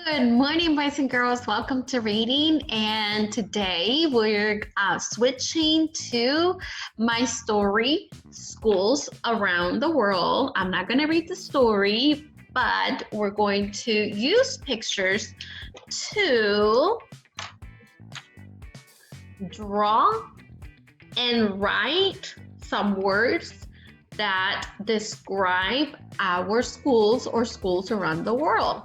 Good morning, boys and girls. Welcome to reading. And today we're switching to my story, Schools Around the World. I'm not going to read the story, but we're going to use pictures to draw and write some words that describe our schools or schools around the world.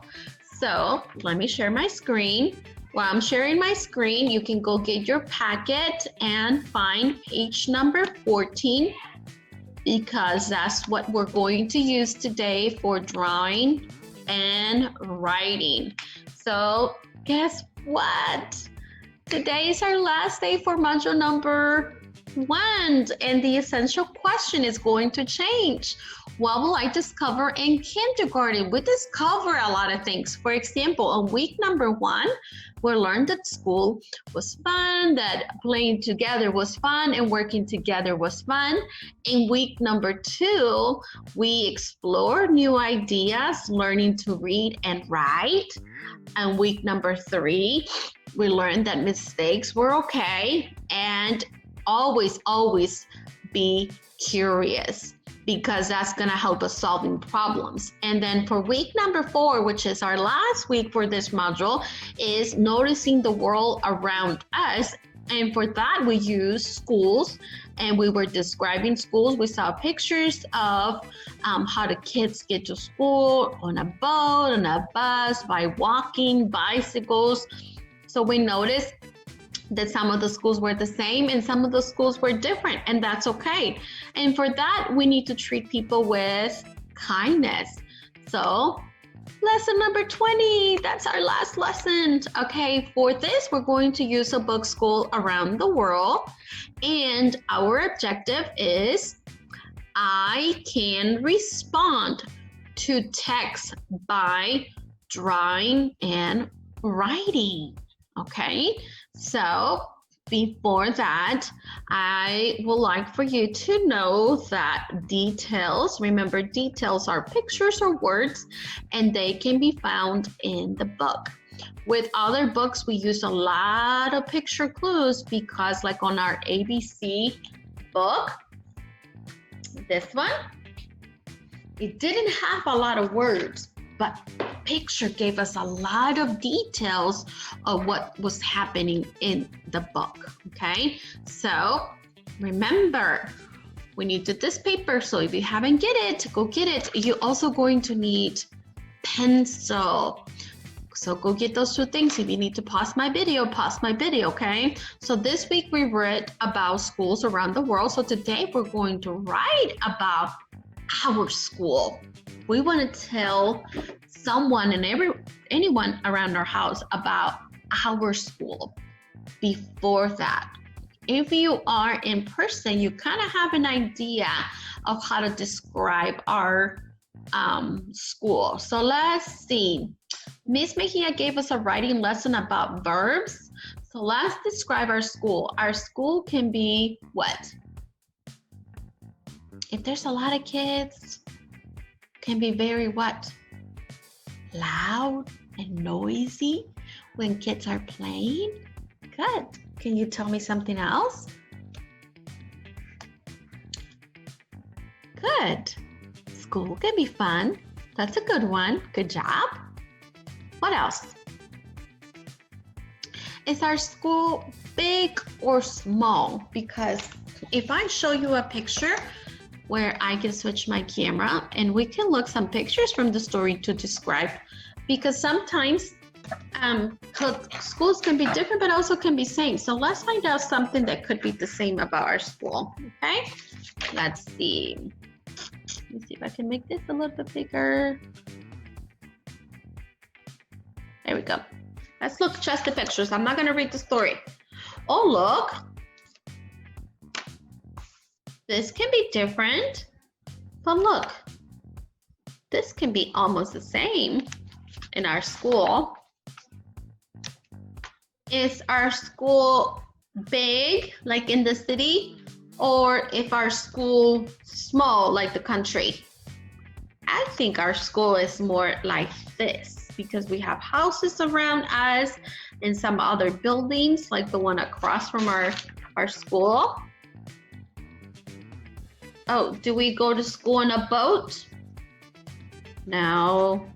So let me share my screen. While I'm sharing my screen, you can go get your packet and find page number 14 because that's what we're going to use today for drawing and writing. So guess what? Today is our last day for module number 1, and the essential question is going to change. What will I discover in kindergarten? We discover a lot of things. For example, on week number 1, we learned that school was fun, that playing together was fun, and working together was fun. In week number 2, we explored new ideas, learning to read and write. And week number 3, we learned that mistakes were okay, and always be curious, because that's going to help us solving problems. And then for week number 4, which is our last week for this module, is noticing the world around us. And for that, we use schools, and we were describing schools. We saw pictures of how the kids get to school on a boat, on a bus, by walking, bicycles. So we noticed that some of the schools were the same and some of the schools were different, and that's okay. And for that, we need to treat people with kindness. So lesson number 20, that's our last lesson. Okay, for this, we're going to use a book, School Around the World. And our objective is I can respond to text by drawing and writing. Okay, so before that, I would like for you to know that details, remember details are pictures or words, and they can be found in the book. With other books, we use a lot of picture clues because like on our ABC book, this one, it didn't have a lot of words, but picture gave us a lot of details of what was happening in the book. Okay, so remember, we needed this paper, so if you haven't get it, go get it. You're also going to need pencil, so go get those 2 things. If you need to pause my video, okay? So this week we read about schools around the world, so today we're going to write about our school. We want to tell someone and anyone around our house about our school. Before that, if you are in person, you kind of have an idea of how to describe our school. So let's see. Miss Mejia gave us a writing lesson about verbs. So let's describe our school. Our school can be what? If there's a lot of kids, can be very what? Loud and noisy when kids are playing. Good. Can you tell me something else? Good. School can be fun. That's a good one. Good job. What else? Is our school big or small? Because if I show you a picture where I can switch my camera and we can look some pictures from the story to describe, because sometimes schools can be different but also can be same. So let's find out something that could be the same about our school. Okay, let's see. Let me see if I can make this a little bit bigger. There we go. Let's look just the pictures. I'm not going to read the story. Oh, look. This can be different, but look, this can be almost the same in our school. Is our school big, like in the city, or if our school small, like the country? I think our school is more like this. because we have houses around us and some other buildings like the one across from our school. Oh, do we go to school in a boat? No.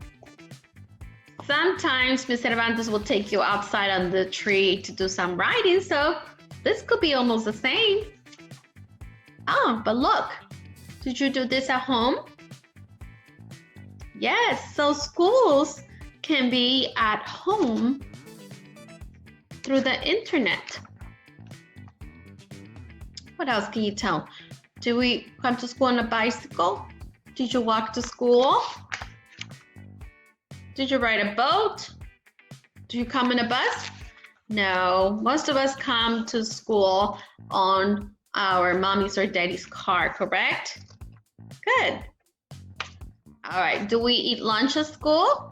Sometimes Miss Cervantes will take you outside on the tree to do some riding, so this could be almost the same. Oh, but look, did you do this at home? Yes, so schools can be at home through the internet. What else can you tell? Do we come to school on a bicycle? Did you walk to school? Did you ride a boat? Do you come in a bus? No, most of us come to school on our mommy's or daddy's car, correct? Good. All right, do we eat lunch at school?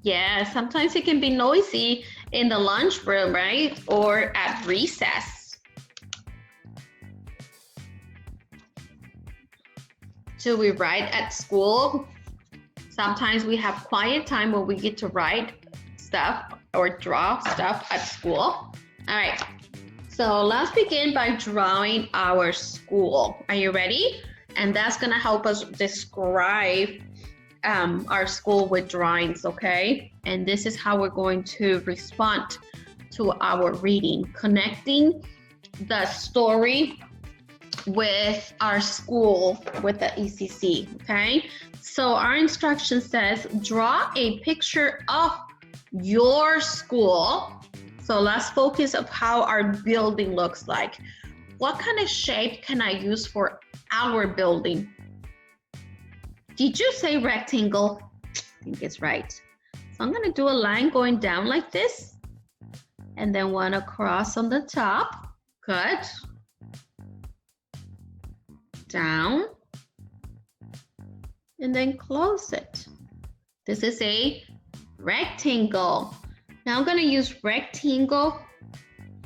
Yeah, sometimes it can be noisy in the lunchroom, right? Or at recess. Do we write at school? Sometimes we have quiet time where we get to write stuff or draw stuff at school. All right, so let's begin by drawing our school. Are you ready? And that's gonna help us describe our school with drawings, okay? And this is how we're going to respond to our reading, connecting the story with our school, with the ECC, okay? So our instruction says, draw a picture of your school. So let's focus on how our building looks like. What kind of shape can I use for our building? Did you say rectangle? I think it's right. So I'm gonna do a line going down like this, and then one across on the top. Good. Down. And then close it. This is a rectangle. Now I'm gonna use rectangle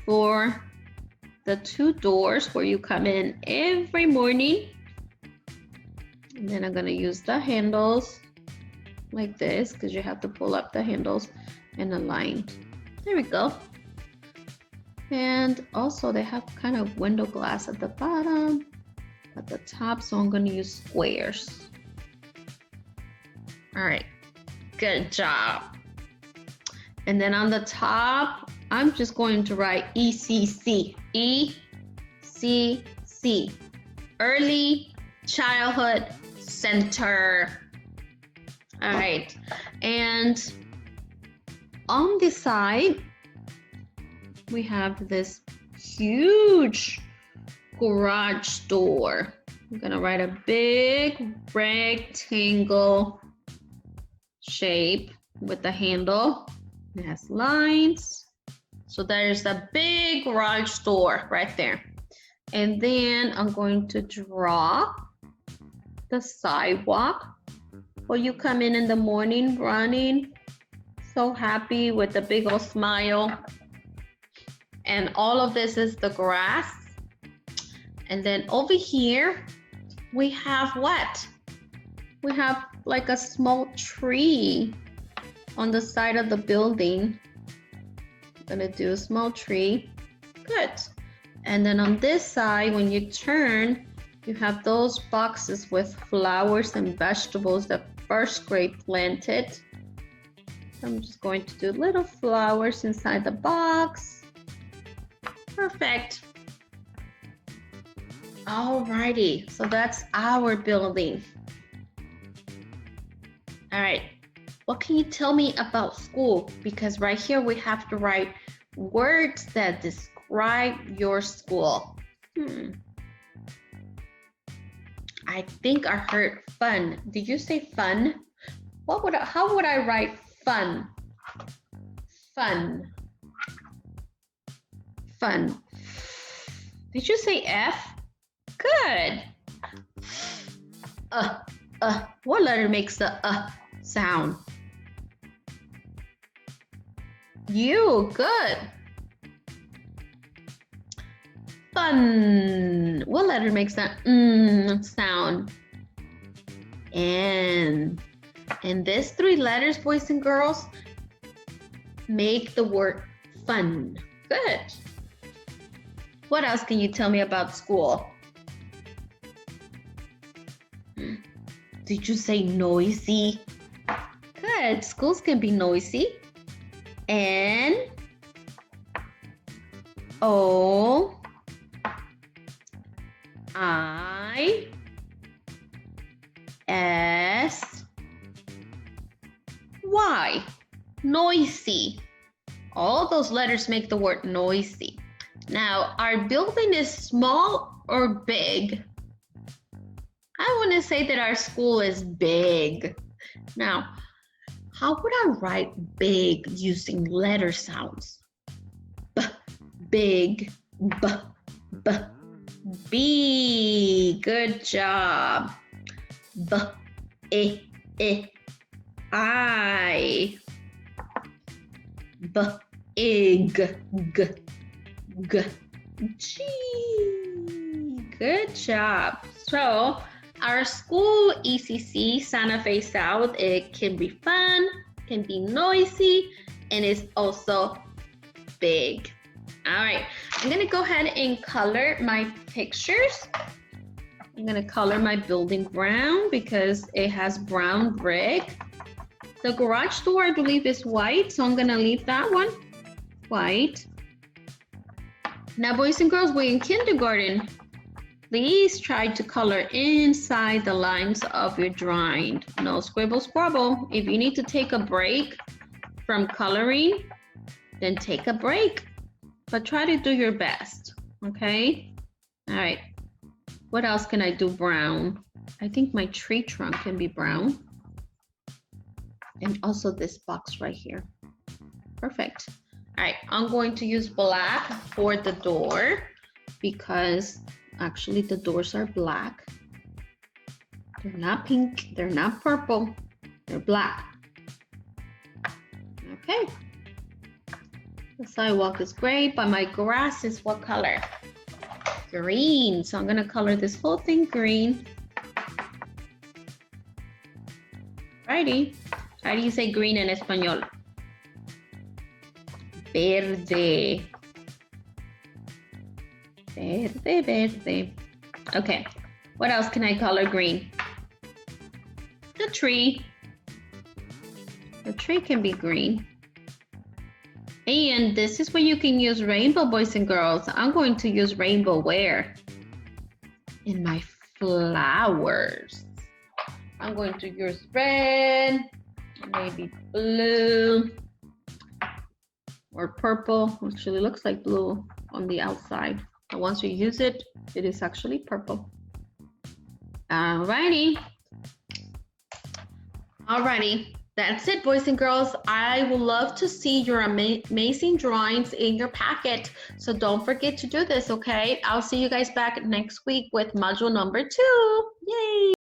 for the two doors where you come in every morning. And then I'm gonna use the handles like this because you have to pull up the handles and align. There we go. And also they have kind of window glass at the bottom, at the top, so I'm gonna use squares. All right, good job. And then on the top, I'm just going to write ECC, E-C-C, Early Childhood Center. All right, and on the side, we have this huge garage door. I'm gonna write a big rectangle shape with the handle. It has lines. So there's a big garage door right there. And then I'm going to draw the sidewalk where you come in the morning running, so happy with a big old smile. And all of this is the grass. And then over here, we have what? We have like a small tree on the side of the building. I'm gonna do a small tree. Good. And then on this side, when you turn, you have those boxes with flowers and vegetables that first grade planted. I'm just going to do little flowers inside the box. Perfect. Alrighty, so that's our building. All right, what can you tell me about school? Because right here we have to write words that describe your school. I think I heard fun. Did you say fun? How would I write fun? Fun. Fun. Did you say F? Good. What letter makes the sound? U. Good. Fun. What letter makes that sound? N. And these 3 letters, boys and girls, make the word fun. Good. What else can you tell me about school? Did you say noisy? Good. Schools can be noisy. N-O-I-S Y. Noisy. All those letters make the word noisy. Now, our building is small or big? I want to say that our school is big. Now, how would I write big using letter sounds? B, big, b, b, B. Good job. B, I. Big, g, g, G. Good job. So our school, ECC, Santa Fe South, it can be fun, can be noisy, and it's also big. All right, I'm gonna go ahead and color my pictures. I'm gonna color my building brown because it has brown brick. The garage door, I believe, is white, so I'm gonna leave that one white. Now, boys and girls, we're in kindergarten. Please try to color inside the lines of your drawing. No scribble scrabble. If you need to take a break from coloring, then take a break. But try to do your best, okay? All right. What else can I do brown? I think my tree trunk can be brown. And also this box right here. Perfect. All right, I'm going to use black for the door because actually the doors are black. They're not pink, they're not purple, they're black. Okay. The sidewalk is gray, but my grass is what color? Green. So I'm gonna color this whole thing green. Righty. How do you say green in Espanol? Verde. Verde, verde. Okay, what else can I color green? The tree. The tree can be green. And this is where you can use rainbow, boys and girls. I'm going to use rainbow where? In my flowers. I'm going to use red, maybe blue, or purple. Actually looks like blue on the outside. But once you use it, it is actually purple. Alrighty. Alrighty. That's it, boys and girls. I would love to see your amazing drawings in your packet. So don't forget to do this, okay? I'll see you guys back next week with module number 2. Yay!